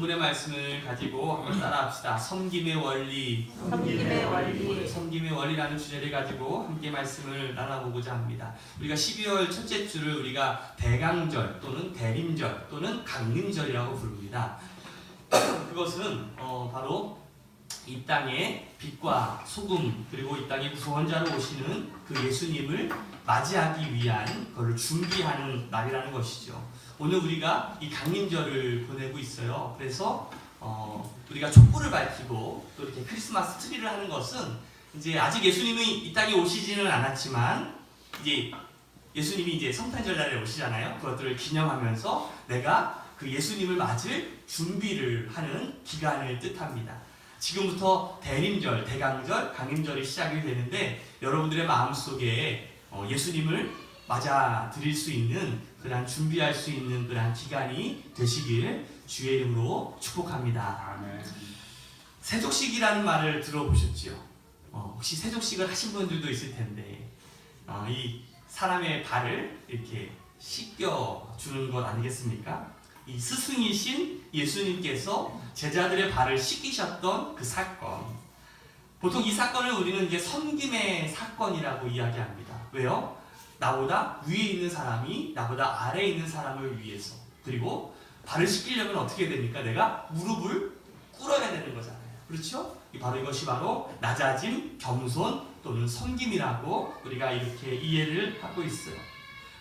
본문의 말씀을 가지고 한번 따라합시다. 섬김의 원리. 섬김의 원리. 섬김의 원리라는 주제를 가지고 함께 말씀을 나눠보고자 합니다. 우리가 12월 첫째 주를 우리가 대강절 또는 대림절 또는 강림절이라고 부릅니다. 그것은 바로 이 땅에 빛과 소금 그리고 이 땅에 구원자로 오시는 그 예수님을 맞이하기 위한 그를 준비하는 날이라는 것이죠. 오늘 우리가 이 강림절을 보내고 있어요. 그래서 우리가 촛불을 밝히고 또 이렇게 크리스마스 트리를 하는 것은 이제 아직 예수님이 이 땅에 오시지는 않았지만 이제 예수님이 이제 성탄절날에 오시잖아요. 그것들을 기념하면서 내가 그 예수님을 맞을 준비를 하는 기간을 뜻합니다. 지금부터 대림절, 대강절, 강림절이 시작이 되는데 여러분들의 마음속에 예수님을 맞아 드릴 수 있는 그러한 준비할 수 있는 그러한 기간이 되시길 주의 이름으로 축복합니다. 아멘. 세족식이라는 말을 들어보셨지요? 혹시 세족식을 하신 분들도 있을 텐데 이 사람의 발을 이렇게 씻겨 주는 것 아니겠습니까? 이 스승이신 예수님께서 제자들의 발을 씻기셨던 그 사건. 보통 이 사건을 우리는 이제 섬김의 사건이라고 이야기합니다. 왜요? 나보다 위에 있는 사람이 나보다 아래에 있는 사람을 위해서. 그리고 발을 씻기려면 어떻게 됩니까? 내가 무릎을 꿇어야 되는 거잖아요. 그렇죠? 바로 이것이 바로 낮아짐, 겸손 또는 섬김이라고 우리가 이렇게 이해를 하고 있어요.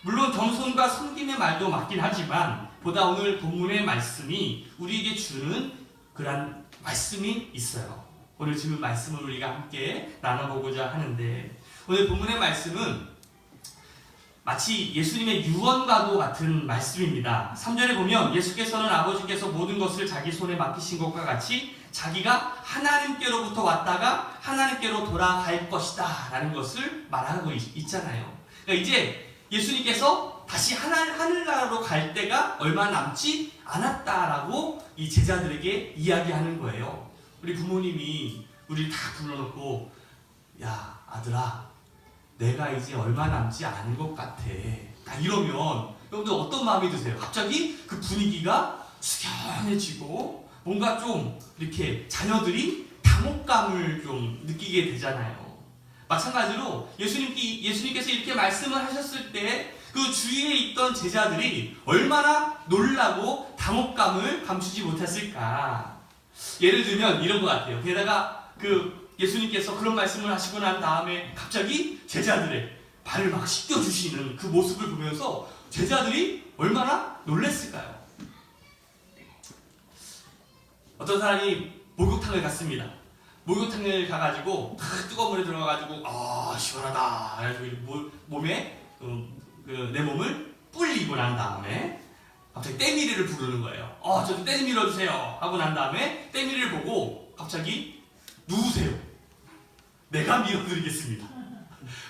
물론 겸손과 섬김의 말도 맞긴 하지만 보다 오늘 본문의 말씀이 우리에게 주는 그런 말씀이 있어요. 오늘 지금 말씀을 우리가 함께 나눠보고자 하는데 오늘 본문의 말씀은 마치 예수님의 유언과도 같은 말씀입니다. 3절에 보면 예수께서는 아버지께서 모든 것을 자기 손에 맡기신 것과 같이 자기가 하나님께로부터 왔다가 하나님께로 돌아갈 것이다 라는 것을 말하고 있잖아요. 그러니까 이제 예수님께서 다시 하늘나라로 갈 때가 얼마 남지 않았다라고 이 제자들에게 이야기하는 거예요. 우리 부모님이 우리를 다 불러놓고 야 아들아 내가 이제 얼마 남지 않은 것 같아 딱 이러면 여러분들 어떤 마음이 드세요? 갑자기 그 분위기가 숙연해지고 뭔가 좀 이렇게 자녀들이 당혹감을 좀 느끼게 되잖아요. 마찬가지로 예수님께서 이렇게 말씀을 하셨을 때 그 주위에 있던 제자들이 얼마나 놀라고 당혹감을 감추지 못했을까. 예를 들면 이런 것 같아요. 게다가 예수님께서 그런 말씀을 하시고 난 다음에 갑자기 제자들의 발을 막 씻겨주시는 그 모습을 보면서 제자들이 얼마나 놀랐을까요? 어떤 사람이 목욕탕을 갔습니다. 목욕탕을 가가지고 뜨거운 물에 들어가가지고 시원하다. 그래가지고 몸에 내 몸을 뿔리고 난 다음에 갑자기 때밀이를 부르는 거예요. 저 좀 때 좀 밀어주세요 하고 난 다음에 때밀이를 보고 갑자기 누우세요. 내가 밀어드리겠습니다.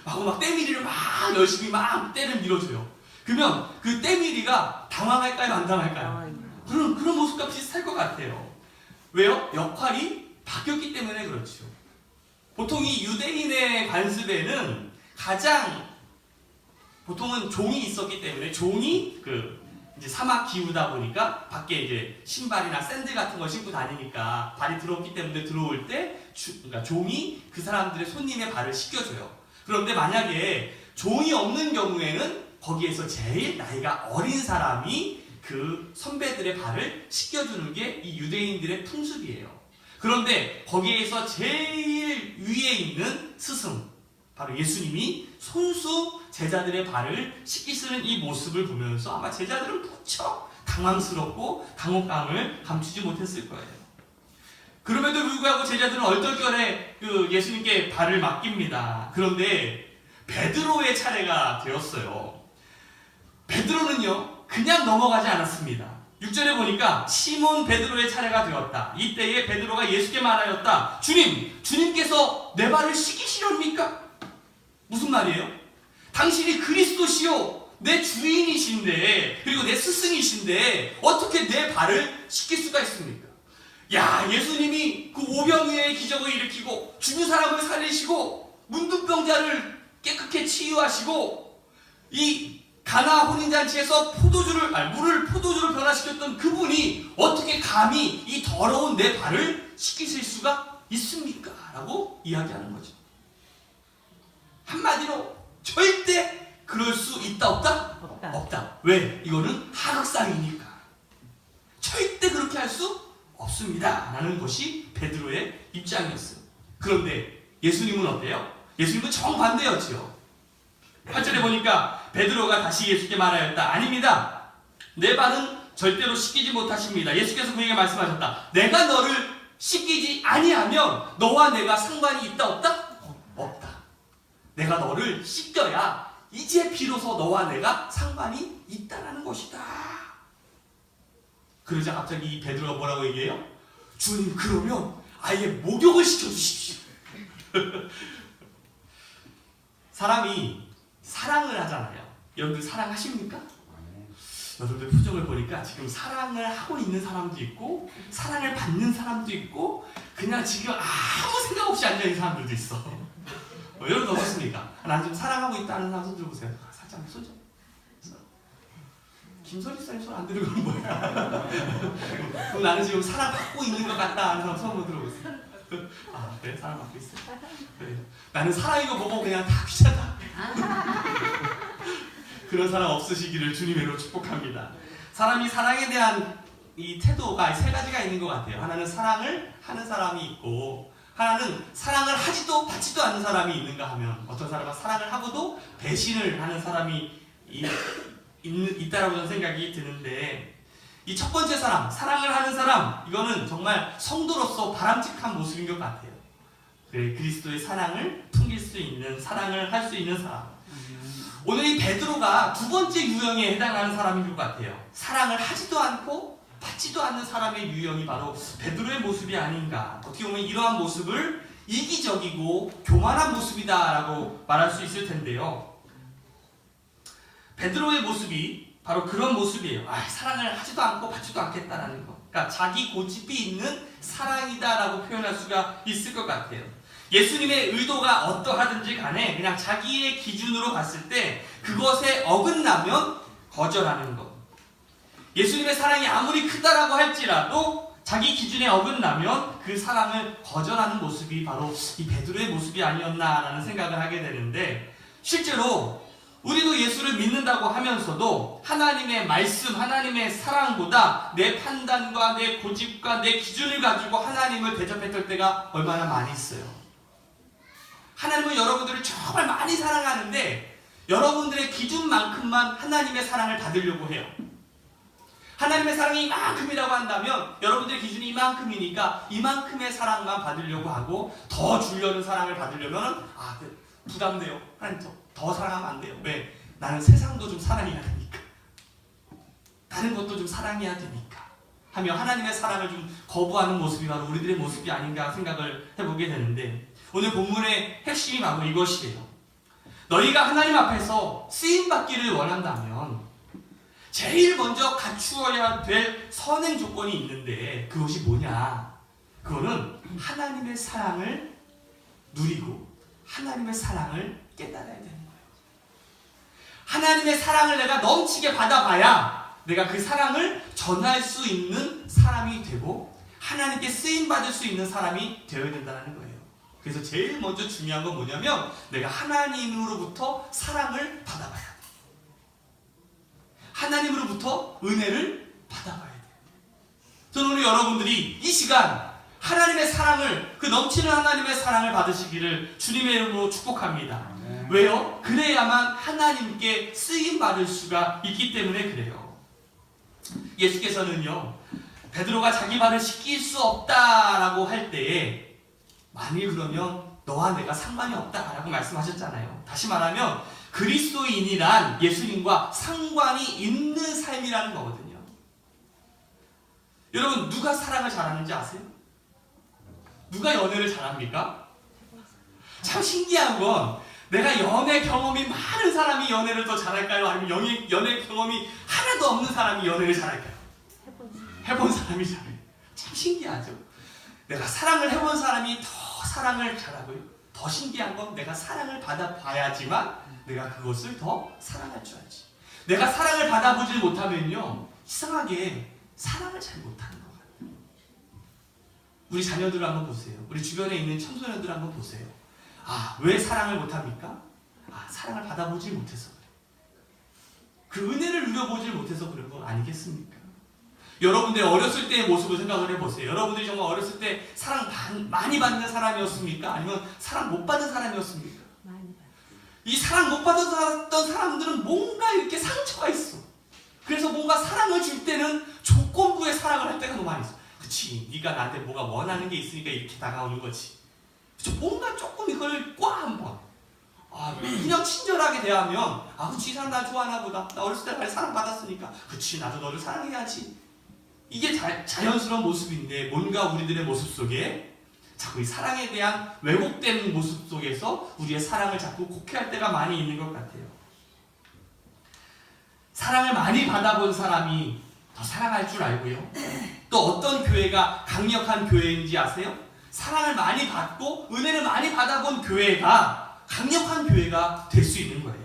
하고 막 때밀이를 막 열심히 막 때를 밀어줘요. 그러면 그 때밀이가 당황할까요? 안 당황할까요? 그런 모습과 비슷할 것 같아요. 왜요? 역할이 바뀌었기 때문에 그렇죠. 보통 이 유대인의 관습에는 보통은 종이 있었기 때문에 종이 이제 사막 기후다 보니까 밖에 이제 신발이나 샌들 같은 거 신고 다니니까 발이 더럽기 때문에 들어올 때 그러니까 종이 그 사람들의 손님의 발을 씻겨줘요. 그런데 만약에 종이 없는 경우에는 거기에서 제일 나이가 어린 사람이 그 선배들의 발을 씻겨주는 게 이 유대인들의 풍습이에요. 그런데 거기에서 제일 위에 있는 스승 바로 예수님이 손수 제자들의 발을 씻기시는 이 모습을 보면서 아마 제자들은 무척 당황스럽고 당혹감을 감추지 못했을 거예요. 그럼에도 불구하고 제자들은 얼떨결에 예수님께 발을 맡깁니다. 그런데 베드로의 차례가 되었어요. 베드로는요 그냥 넘어가지 않았습니다. 6절에 보니까 시몬 베드로의 차례가 되었다. 이때에 베드로가 예수께 말하였다. 주님께서 내 발을 씻기시렵니까? 무슨 말이에요? 당신이 그리스도시요 내 주인이신데 그리고 내 스승이신데 어떻게 내 발을 씻길 수가 있습니까? 야, 예수님이 그 오병이어의 기적을 일으키고 죽은 사람을 살리시고 문둥병자를 깨끗게 치유하시고 이 가나 혼인잔치에서 물을 포도주로 변화시켰던 그분이 어떻게 감히 이 더러운 내 발을 씻기실 수가 있습니까? 라고 이야기하는 거죠. 한마디로 절대 그럴 수 있다 없다? 없다. 왜? 이거는 하극상이니까. 절대 그렇게 할 수 없습니다. 라는 것이 베드로의 입장이었어요. 그런데 예수님은 어때요? 예수님은 정반대였죠. 8절에 보니까 베드로가 다시 예수께 말하였다. 아닙니다. 내 발은 절대로 씻기지 못하십니다. 예수께서 그에게 말씀하셨다. 내가 너를 씻기지 아니하면 너와 내가 상관이 있다 없다? 없다. 내가 너를 씻겨야 이제 비로소 너와 내가 상관이 있다라는 것이다. 그러자 갑자기 이 베드로가 뭐라고 얘기해요? 주님, 그러면 아예 목욕을 시켜주십시오. 사람이 사랑을 하잖아요. 여러분들 사랑하십니까? 여러분들 표정을 보니까 지금 사랑을 하고 있는 사람도 있고 사랑을 받는 사람도 있고 그냥 지금 아무 생각 없이 앉아있는 사람들도 있어. 여러분 어떻습니까? 난 지금 사랑하고 있다는 사람 손 들어보세요. 살짝 손 좀. 김선희 쌤 손 안 드는 건 뭐야? 그럼 나는 지금 사랑받고 있는 것 같다 하는 사람 손 한번 들어보세요. 아 그래? 사랑받고 있어? 그래. 나는 사랑이고 뭐고 그냥 다 귀찮다. 그런 사람 없으시기를 주님으로 축복합니다. 사람이 사랑에 대한 이 태도가 세 가지가 있는 것 같아요. 하나는 사랑을 하는 사람이 있고 하나는 사랑을 하지도 받지도 않는 사람이 있는가 하면 어떤 사람은 사랑을 하고도 배신을 하는 사람이 있다라고 저는 생각이 드는데 이 첫 번째 사람, 사랑을 하는 사람 이거는 정말 성도로서 바람직한 모습인 것 같아요. 그리스도의 사랑을 풍길 수 있는 사랑을 할 수 있는 사람. 오늘 이 베드로가 두 번째 유형에 해당하는 사람인 것 같아요. 사랑을 하지도 않고 받지도 않는 사람의 유형이 바로 베드로의 모습이 아닌가. 어떻게 보면 이러한 모습을 이기적이고 교만한 모습이다라고 말할 수 있을 텐데요. 베드로의 모습이 바로 그런 모습이에요. 사랑을 하지도 않고 받지도 않겠다라는 거. 그러니까 자기 고집이 있는 사랑이다라고 표현할 수가 있을 것 같아요. 예수님의 의도가 어떠하든지 간에 그냥 자기의 기준으로 봤을 때 그것에 어긋나면 거절하는 것. 예수님의 사랑이 아무리 크다라고 할지라도 자기 기준에 어긋나면 그 사랑을 거절하는 모습이 바로 이 베드로의 모습이 아니었나라는 생각을 하게 되는데 실제로 우리도 예수를 믿는다고 하면서도 하나님의 말씀, 하나님의 사랑보다 내 판단과 내 고집과 내 기준을 가지고 하나님을 대접했을 때가 얼마나 많이 있어요. 하나님은 여러분들을 정말 많이 사랑하는데 여러분들의 기준만큼만 하나님의 사랑을 받으려고 해요. 하나님의 사랑이 이만큼이라고 한다면 여러분들의 기준이 이만큼이니까 이만큼의 사랑만 받으려고 하고 더 주려는 사랑을 받으려면 부담돼요. 하나님 더 사랑하면 안 돼요. 왜? 나는 세상도 좀 사랑해야 되니까. 다른 것도 좀 사랑해야 되니까. 하며 하나님의 사랑을 좀 거부하는 모습이 바로 우리들의 모습이 아닌가 생각을 해보게 되는데 오늘 본문의 핵심이 바로 이것이에요. 너희가 하나님 앞에서 쓰임받기를 원한다면 제일 먼저 갖추어야 될 선행 조건이 있는데 그것이 뭐냐? 그거는 하나님의 사랑을 누리고 하나님의 사랑을 깨달아야 되는 거예요. 하나님의 사랑을 내가 넘치게 받아봐야 내가 그 사랑을 전할 수 있는 사람이 되고 하나님께 쓰임받을 수 있는 사람이 되어야 된다는 거예요. 그래서 제일 먼저 중요한 건 뭐냐면 내가 하나님으로부터 사랑을 받아봐야 돼. 하나님으로부터 은혜를 받아봐야 돼. 저는 오늘 여러분들이 이 시간 하나님의 사랑을 그 넘치는 하나님의 사랑을 받으시기를 주님의 이름으로 축복합니다. 왜요? 그래야만 하나님께 쓰임받을 수가 있기 때문에 그래요. 예수께서는요 베드로가 자기 발을 씻길 수 없다라고 할 때에 만일 그러면 너와 내가 상관이 없다라고 말씀하셨잖아요. 다시 말하면 그리스도인이란 예수님과 상관이 있는 삶이라는 거거든요. 여러분 누가 사랑을 잘하는지 아세요? 누가 연애를 잘합니까? 참 신기한 건 내가 연애 경험이 많은 사람이 연애를 더 잘할까요? 아니면 연애 경험이 하나도 없는 사람이 연애를 잘할까요? 해본 사람이 잘해요. 참 신기하죠? 내가 사랑을 해본 사람이 더 사랑을 잘하고요. 더 신기한 건 내가 사랑을 받아봐야지만 내가 그것을 더 사랑할 줄 알지. 내가 사랑을 받아보질 못하면요, 이상하게 사랑을 잘 못하는 것 같아요. 우리 자녀들을 한번 보세요. 우리 주변에 있는 청소년들 한번 보세요. 아, 왜 사랑을 못합니까? 아, 사랑을 받아보질 못해서 그래요. 그 은혜를 누려보질 못해서 그런 거 아니겠습니까? 여러분들 어렸을 때의 모습을 생각을 해보세요. 여러분들이 정말 어렸을 때 사랑 많이 받는 사람이었습니까? 아니면 사랑 못 받는 사람이었습니까? 이 사랑 못 받았던 사람들은 뭔가 이렇게 상처가 있어. 그래서 뭔가 사랑을 줄 때는 조건부의 사랑을 할 때가 너무 많이 있어. 그치, 네가 나한테 뭐가 원하는 게 있으니까 이렇게 다가오는 거지. 그치, 뭔가 조금 이걸 한번 그냥 친절하게 대하면 그치, 이 사람 나 좋아하나 보다. 나 어렸을 때 많이 사랑받았으니까 그치, 나도 너를 사랑해야지. 이게 자연스러운 모습인데 뭔가 우리들의 모습 속에 자꾸 이 사랑에 대한 왜곡된 모습 속에서 우리의 사랑을 자꾸 곡해할 때가 많이 있는 것 같아요. 사랑을 많이 받아본 사람이 더 사랑할 줄 알고요. 또 어떤 교회가 강력한 교회인지 아세요? 사랑을 많이 받고 은혜를 많이 받아본 교회가 강력한 교회가 될 수 있는 거예요.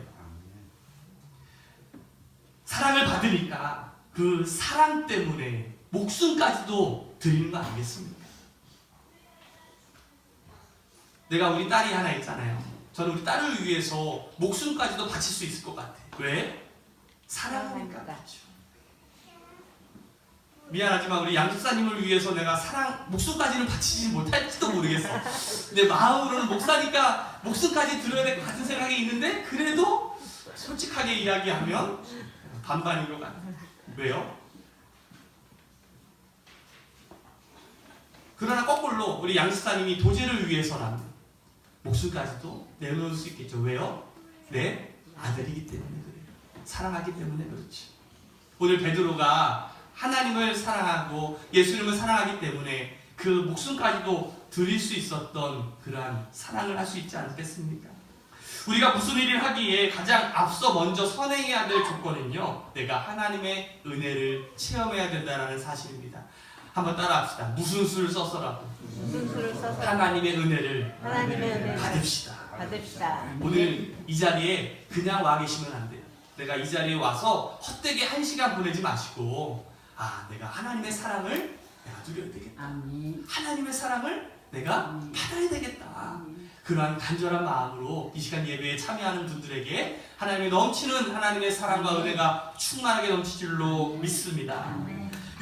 사랑을 받으니까 그 사랑 때문에 목숨까지도 드리는 거 아니겠습니까? 내가 우리 딸이 하나 있잖아요. 저는 우리 딸을 위해서 목숨까지도 바칠 수 있을 것 같아요. 왜? 사랑하니까. 미안하지만 우리 양 집사님을 위해서 내가 목숨까지는 바치지 못할지도 모르겠어. 내 마음으로는 목사니까 목숨까지 들어야 될 것 같은 생각이 있는데, 그래도 솔직하게 이야기하면 반반인 것 같아요. 왜요? 그러나 거꾸로 우리 양 집사님이 도제를 위해서라면 목숨까지도 내놓을 수 있겠죠. 왜요? 내 아들이기 때문에 그래요. 사랑하기 때문에 그렇지. 오늘 베드로가 하나님을 사랑하고 예수님을 사랑하기 때문에 그 목숨까지도 드릴 수 있었던 그러한 사랑을 할 수 있지 않겠습니까? 우리가 무슨 일을 하기에 가장 앞서 먼저 선행해야 될 조건은요, 내가 하나님의 은혜를 체험해야 된다는 사실입니다. 한번 따라합시다. 무슨 수를 써서라도 하나님의 은혜를 받읍시다. 오늘 이 자리에 그냥 와 계시면 안 돼요. 내가 이 자리에 와서 헛되게 1시간 보내지 마시고, 내가 하나님의 사랑을 내가 누려야 되겠다. 하나님의 사랑을 내가 받아야 되겠다. 그러한 간절한 마음으로 이 시간 예배에 참여하는 분들에게 하나님의 넘치는 하나님의 사랑과 은혜가 충만하게 넘칠 줄로 믿습니다.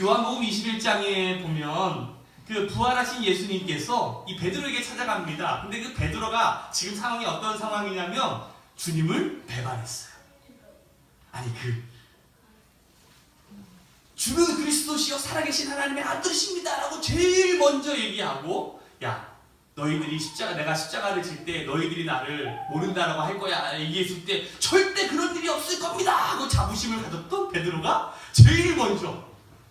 요한복음 21장에 보면 그 부활하신 예수님께서 이 베드로에게 찾아갑니다. 근데 그 베드로가 지금 상황이 어떤 상황이냐면 주님을 배반했어요. 아니, 주는 그리스도시요 살아계신 하나님의 아들이십니다 라고 제일 먼저 얘기하고, 야, 너희들이 내가 십자가를 질 때 너희들이 나를 모른다라고 할 거야 얘기했을 때 절대 그런 일이 없을 겁니다 하고 자부심을 가졌던 베드로가 제일 먼저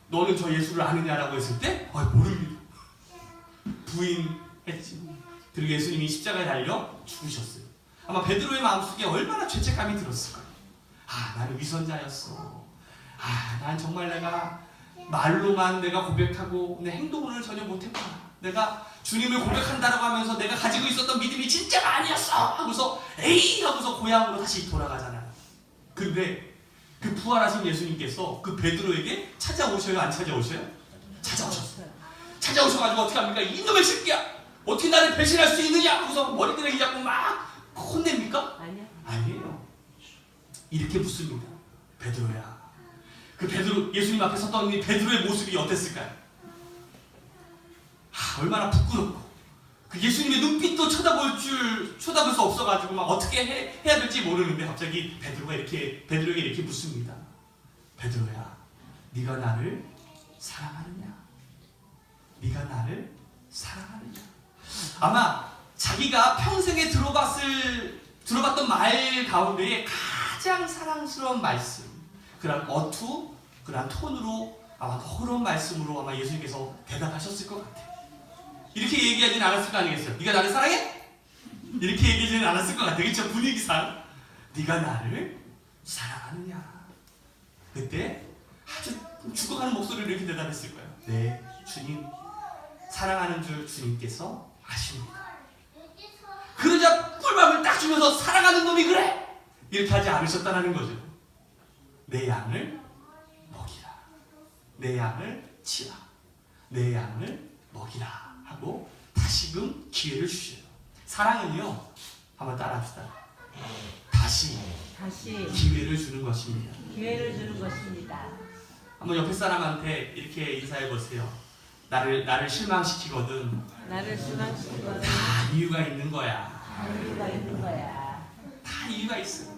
너는 저 예수를 아느냐라고 했을 때 모릅니다. 부인했지. 그리고 예수님이 십자가에 달려 죽으셨어요. 아마 베드로의 마음속에 얼마나 죄책감이 들었을까요? 나는 위선자였어. 난 정말 내가 말로만 내가 고백하고 내 행동을 전혀 못했구나. 내가 주님을 고백한다라고 하면서 내가 가지고 있었던 믿음이 진짜가 아니었어 하고서 에이 하고서 고향으로 다시 돌아가잖아요. 근데 그 부활하신 예수님께서 그 베드로에게 찾아오셔요? 안 찾아오셔요? 찾아오셨어요. 찾아오셔가지고 어떻게 합니까? 이놈의 새끼야! 어떻게 나를 배신할 수 있느냐? 하고서 머리끄댕이 잡고 막 혼냅니까? 아니에요. 이렇게 묻습니다. 베드로야. 그 베드로, 예수님 앞에 섰던 이 베드로의 모습이 어땠을까요? 얼마나 부끄럽고, 그 예수님의 눈빛도 쳐다볼 수 없어가지고 막 어떻게 해야 될지 모르는데 갑자기 베드로에게 이렇게 묻습니다. 베드로야, 네가 나를 사랑하느냐? 네가 나를 사랑하느냐? 아마 자기가 평생에 들어봤던 말 가운데에 가장 사랑스러운 말씀, 그런 그런 톤으로 아마 너그러운 말씀으로 아마 예수님께서 대답하셨을 것 같아요. 이렇게 얘기하지는 않았을 거 아니겠어요? 네가 나를 사랑해? 이렇게 얘기하지는 않았을 것 같아요. 그렇죠? 분위기상 네가 나를 사랑하느냐? 그때 아주 죽어가는 목소리로 이렇게 대답했을 거예요. 네, 주님, 사랑하는 줄 주님께서 아십니다. 그러자 꿀밤을 딱 주면서 사랑하는 놈이 그래! 이렇게 하지 않으셨다는 거죠. 내 양을 먹이라. 내 양을 치라. 내 양을 먹이라 하고 다시금 기회를 주셔요. 사랑은요, 한번 따라합시다. 다시 기회를 주는 것입니다. 기회를 주는 것입니다. 한번 옆에 사람한테 이렇게 인사해 보세요. 나를 실망시키거든. 나를 실망시키거든. 다 이유가 있는 거야. 다 이유가 있는 거야. 다 이유가 있어.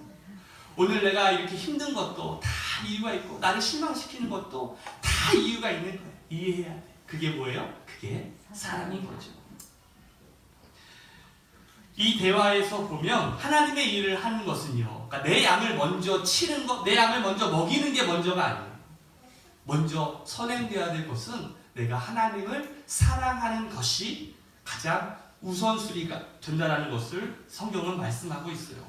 오늘 내가 이렇게 힘든 것도 다 이유가 있고, 나를 실망시키는 것도 다 이유가 있는 거야. 이해해야 돼. 그게 뭐예요? 그게 사랑인 거죠. 이 대화에서 보면 하나님의 일을 하는 것은요, 그러니까 내 양을 먼저 치는 것, 내 양을 먼저 먹이는 게 먼저가 아니에요. 먼저 선행되어야 될 것은 내가 하나님을 사랑하는 것이 가장 우선순위가 된다는 것을 성경은 말씀하고 있어요.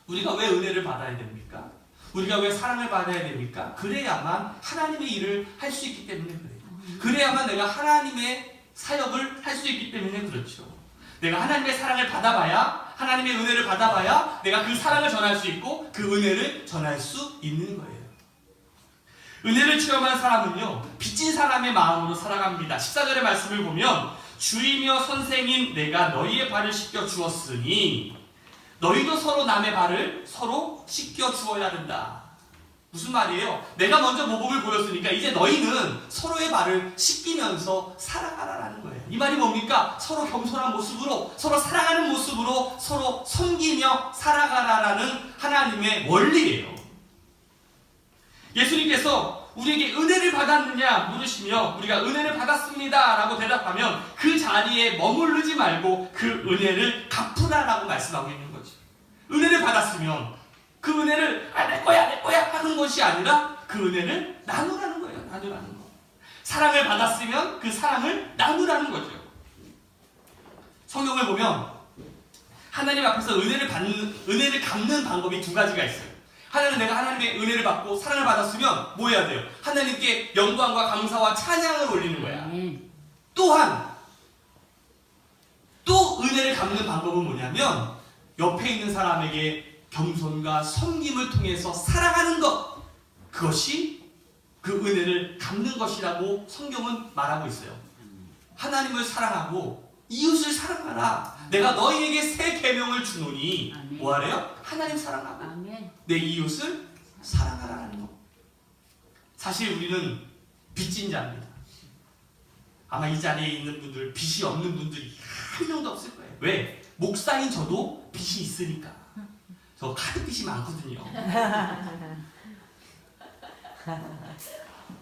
우리가 왜 은혜를 받아야 됩니까? 우리가 왜 사랑을 받아야 됩니까? 그래야만 하나님의 일을 할 수 있기 때문에 그래요. 그래야만 내가 하나님의 사역을 할 수 있기 때문에 그렇죠. 내가 하나님의 사랑을 받아봐야, 하나님의 은혜를 받아봐야 내가 그 사랑을 전할 수 있고 그 은혜를 전할 수 있는 거예요. 은혜를 체험한 사람은요, 빚진 사람의 마음으로 살아갑니다. 14절의 말씀을 보면 주이며 선생인 내가 너희의 발을 씻겨 주었으니 너희도 서로 남의 발을 서로 씻겨 주어야 한다. 무슨 말이에요? 내가 먼저 모범을 보였으니까 이제 너희는 서로의 발을 씻기면서 살아가라라는 거예요. 이 말이 뭡니까? 서로 겸손한 모습으로, 서로 사랑하는 모습으로 서로 섬기며 살아가라라는 하나님의 원리예요. 예수님께서 우리에게 은혜를 받았느냐 물으시며 우리가 은혜를 받았습니다 라고 대답하면 그 자리에 머무르지 말고 그 은혜를 갚으라라고 말씀하고 있는 거죠. 은혜를 받았으면 그 은혜를 내 거야 하는 것이 아니라 그 은혜를 나누라는 거예요. 나누라는 거. 사랑을 받았으면 그 사랑을 나누라는 거죠. 성경을 보면 하나님 앞에서 은혜를 갚는 방법이 두 가지가 있어요. 하나는 내가 하나님의 은혜를 받고 사랑을 받았으면 뭐 해야 돼요? 하나님께 영광과 감사와 찬양을 올리는 거야. 또한 또 은혜를 갚는 방법은 뭐냐면 옆에 있는 사람에게 겸손과 섬김을 통해서 사랑하는 것, 그것이 그 은혜를 갚는 것이라고 성경은 말하고 있어요. 하나님을 사랑하고 이웃을 사랑하라. 내가 너희에게 새 계명을 주노니 뭐하래요? 하나님 사랑하고 내 이웃을 사랑하라는 거. 사실 우리는 빚진 자입니다. 아마 이 자리에 있는 분들, 빚이 없는 분들이 한 명도 없을 거예요. 왜? 목사인 저도 빚이 있으니까. 저 카드 빚이 많거든요.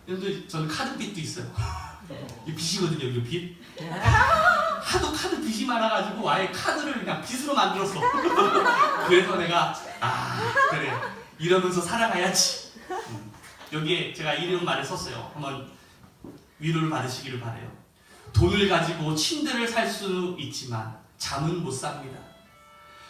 여러분들, 저는 카드 빚도 있어요. 이 빚이거든요, 이 빚. 하도 카드 빚이 많아가지고 아예 카드를 그냥 빚으로 만들었어. 그래서 내가 그래, 이러면서 살아가야지. 여기에 제가 이런 말을 썼어요. 한번 위로를 받으시기를 바래요. 돈을 가지고 침대를 살 수 있지만 잠은 못 삽니다.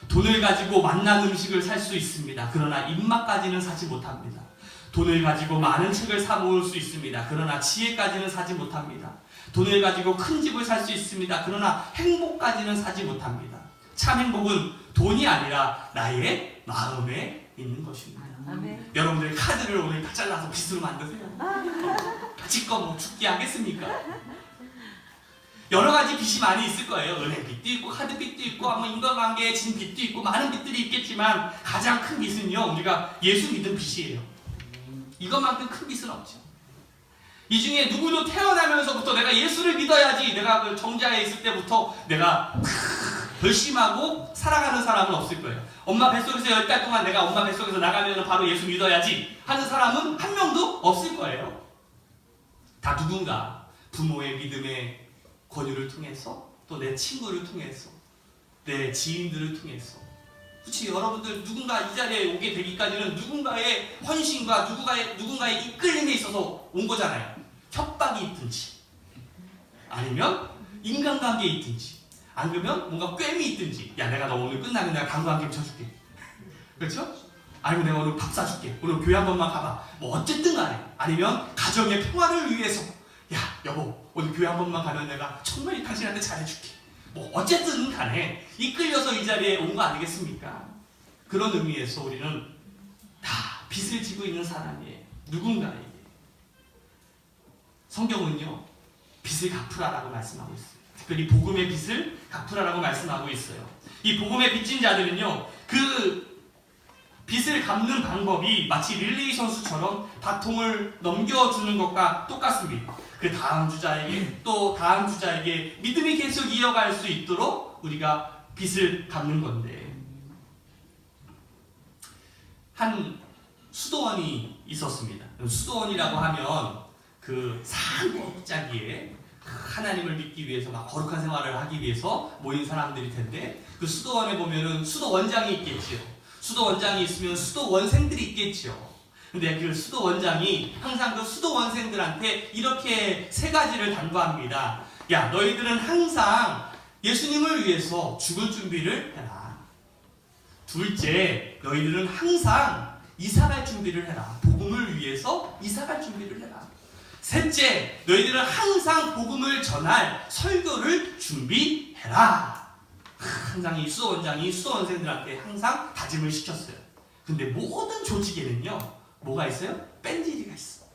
돈을 가지고 맛난 음식을 살 수 있습니다. 그러나 입맛까지는 사지 못합니다. 돈을 가지고 많은 책을 사 모을 수 있습니다. 그러나 지혜까지는 사지 못합니다. 돈을 가지고 큰 집을 살 수 있습니다. 그러나 행복까지는 사지 못합니다. 참 행복은 돈이 아니라 나의 마음에 있는 것입니다. 여러분들 카드를 오늘 다 잘라서 빚으로 만드세요. 지껏 뭐 죽게 하겠습니까? 여러 가지 빚이 많이 있을 거예요. 은행 빚도 있고 카드 빚도 있고 뭐 인간관계에 진 빚도 있고 많은 빚들이 있겠지만 가장 큰 빚은요, 우리가 예수 믿은 빚이에요. 이것만큼 큰 빚은 없죠. 이 중에 누구도 태어나면서부터 내가 예수를 믿어야지, 내가 그 정자에 있을 때부터 내가 결심하고 살아가는 사람은 없을 거예요. 엄마 뱃속에서 10달 동안 내가 엄마 뱃속에서 나가면 바로 예수 믿어야지 하는 사람은 한 명도 없을 거예요. 다 누군가 부모의 믿음의 권유를 통해서, 또 내 친구를 통해서, 내 지인들을 통해서, 그치, 여러분들 누군가 이 자리에 오게 되기까지는 누군가의 헌신과 누군가의 이끌림에 있어서 온 거잖아요. 협박이 있든지, 아니면 인간관계에 있든지, 아니면 뭔가 꿰미 있든지, 야 내가 너 오늘 끝나면 내가 당구 한 게임 쳐줄게, 그렇죠? 아니면 내가 오늘 밥 사줄게, 오늘 교회 한 번만 가봐, 뭐 어쨌든 간에, 아니면 가정의 평화를 위해서, 야 여보 오늘 교회 한 번만 가면 내가 정말 당신한테 잘해줄게, 뭐 어쨌든 간에 이끌려서 이 자리에 온 거 아니겠습니까? 그런 의미에서 우리는 다 빚을 지고 있는 사람이에요. 누군가에게. 성경은요, 빚을 갚으라라고 말씀하고 있어요. 특별히 복음의 빚을 갚으라라고 말씀하고 있어요. 이 복음의 빚진 자들은요, 그 빚을 갚는 방법이 마치 릴레이 선수처럼 바통을 넘겨주는 것과 똑같습니다. 그 다음 주자에게 또 다음 주자에게 믿음이 계속 이어갈 수 있도록 우리가 빚을 갚는 건데, 한 수도원이 있었습니다. 수도원이라고 하면 그 산꼭자기에 하나님을 믿기 위해서 막 거룩한 생활을 하기 위해서 모인 사람들일 텐데, 그 수도원에 보면은 수도원장이 있겠지요. 수도원장이 있으면 수도원생들이 있겠지요. 근데 그 수도원장이 항상 그 수도원생들한테 이렇게 세 가지를 당부합니다. 야, 너희들은 항상 예수님을 위해서 죽을 준비를 해라. 둘째, 너희들은 항상 이사갈 준비를 해라. 복음을 위해서 이사갈 준비를 해라. 셋째, 너희들은 항상 복음을 전할 설교를 준비해라. 항상 이 수도원장이 수도원생들한테 항상 다짐을 시켰어요. 근데 모든 조직에는요, 뭐가 있어요? 뺀질이가 있어.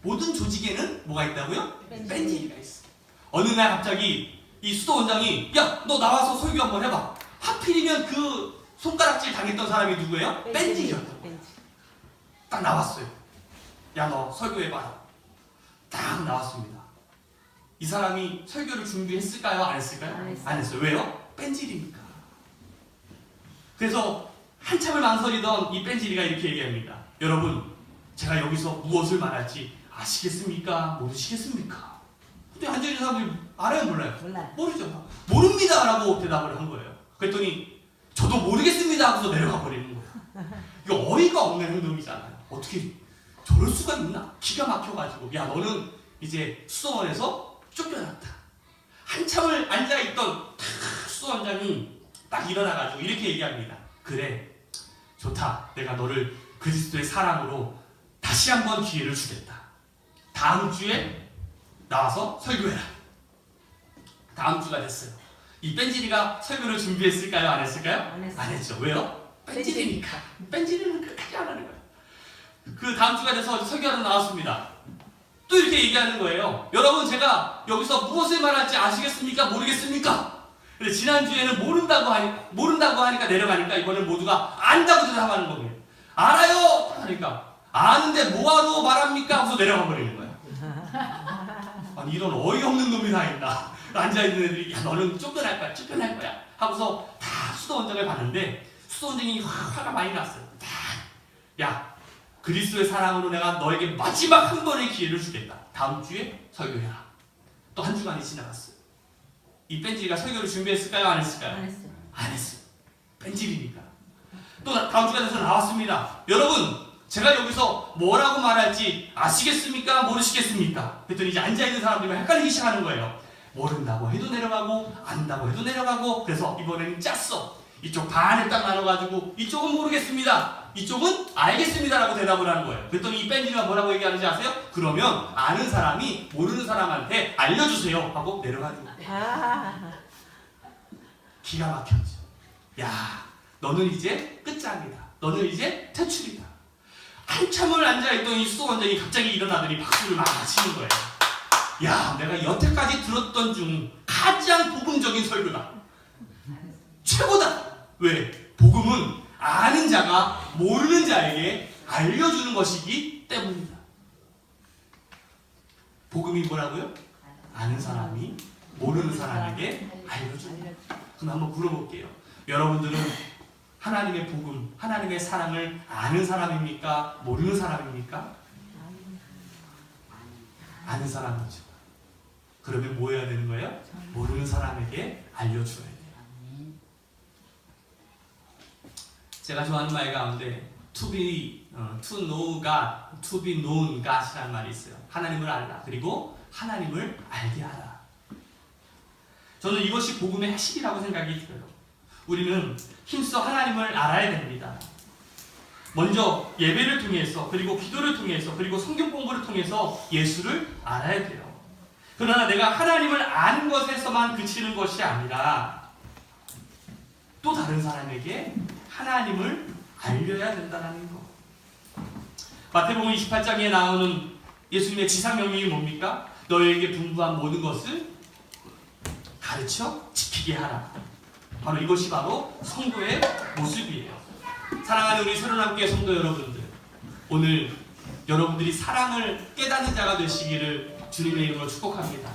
모든 조직에는 뭐가 있다고요? 뺀질이가 있어. 어느 날 갑자기 이 수도원장이, 야, 너 나와서 설교 한번 해봐. 하필이면 그 손가락질 당했던 사람이 누구예요? 뺀질이었던 거예요. 딱 나왔어요. 야, 너 설교해봐라. 딱 나왔습니다. 이 사람이 설교를 준비했을까요? 안 했을까요? 안 했어요. 왜요? 뺀질이니까. 그래서 한참을 망설이던 이 뺀질이가 이렇게 얘기합니다. 여러분, 제가 여기서 무엇을 말할지 아시겠습니까? 모르시겠습니까? 근데 앉아있는 사람들이 알아요? 몰라요? 모르죠. 모릅니다 라고 대답을 한 거예요. 그랬더니 저도 모르겠습니다 하고서 내려가 버리는 거예요. 이거 어이가 없는 행동이잖아요. 어떻게 저럴 수가 있나? 기가 막혀가지고, 야, 너는 이제 수도원에서 쫓겨났다. 한참을 앉아있던 수도원장이 딱 일어나가지고 이렇게 얘기합니다. 그래, 좋다. 내가 너를 그리스도의 사랑으로 다시 한번 기회를 주겠다. 다음 주에 나와서 설교해라. 다음 주가 됐어요. 이 뺀질이가 설교를 준비했을까요? 안 했을까요? 안 했죠. 왜요? 뺀질이니까. 뺀질이는 끝까지 안 하는 거예요. 그 다음 주가 돼서 설교하러 나왔습니다. 또 이렇게 얘기하는 거예요. 여러분, 제가 여기서 무엇을 말할지 아시겠습니까? 모르겠습니까? 근데 지난주에는 모른다고 하니까 내려가니까 이번엔 모두가 안다고 대답하는 거예요. 알아요! 하니까 아는데 뭐하러 말합니까? 하고서 내려가 버리는 거예요. 아니, 이런 어이없는 놈이 다 있나. 앉아있는 애들이, 야, 너는 쫓겨날 거야 하고서 다 수도원장을 봤는데, 수도원장이 화가 많이 났어요. 야, 그리스도의 사랑으로 내가 너에게 마지막 한 번의 기회를 주겠다. 다음 주에 설교해라. 또 한 주간이 지나갔어요. 이 뺀질이가 설교를 준비했을까요? 안 했을까요? 안 했어요. 뺀질이니까. 또 다음 주가 돼서 나왔습니다. 여러분, 제가 여기서 뭐라고 말할지 아시겠습니까? 모르시겠습니까? 그랬더니 이제 앉아있는 사람들이 헷갈리기 시작하는 거예요. 모른다고 해도 내려가고 안다고 해도 내려가고. 그래서 이번에는 짰어. 이쪽 반을 딱 나눠가지고 이쪽은 모르겠습니다, 이쪽은 알겠습니다 라고 대답을 하는 거예요. 그랬더니 이 뺀질이가 뭐라고 얘기하는지 아세요? 그러면 아는 사람이 모르는 사람한테 알려주세요 하고 내려가는 거예요. 기가 막혔죠. 야, 너는 이제 끝장이다. 너는 이제 퇴출이다. 한참을 앉아있던 이 수도원장이 갑자기 일어나더니 박수를 막 치는 거예요. 야, 내가 여태까지 들었던 중 가장 복음적인 설교다. 최고다. 왜? 복음은 아는 자가 모르는 자에게 알려주는 것이기 때문이다. 복음이 뭐라고요? 아는 사람이 모르는 사람에게 알려준다. 그럼 한번 물어볼게요. 여러분들은 하나님의 복음, 하나님의 사랑을 아는 사람입니까? 모르는 사람입니까? 아는 사람이죠. 그러면 뭐 해야 되는 거예요? 모르는 사람에게 알려줘야 돼요. 제가 좋아하는 말 가운데 to know God, to be known God이라는 말이 있어요. 하나님을 알라. 그리고 하나님을 알게 하라. 저는 이것이 복음의 핵심이라고 생각이 들어요. 우리는 힘써 하나님을 알아야 됩니다. 먼저 예배를 통해서, 그리고 기도를 통해서, 그리고 성경 공부를 통해서 예수를 알아야 돼요. 그러나 내가 하나님을 아는 것에서만 그치는 것이 아니라 또 다른 사람에게 하나님을 알려야 된다는 것. 마태복음 28장에 나오는 예수님의 지상명령이 뭡니까? 너에게 분부한 모든 것을 가르쳐 지키게 하라. 바로 이것이 바로 성도의 모습이에요. 사랑하는 우리 새로남교회 성도 여러분들, 오늘 여러분들이 사랑을 깨닫는 자가 되시기를 주님의 이름으로 축복합니다.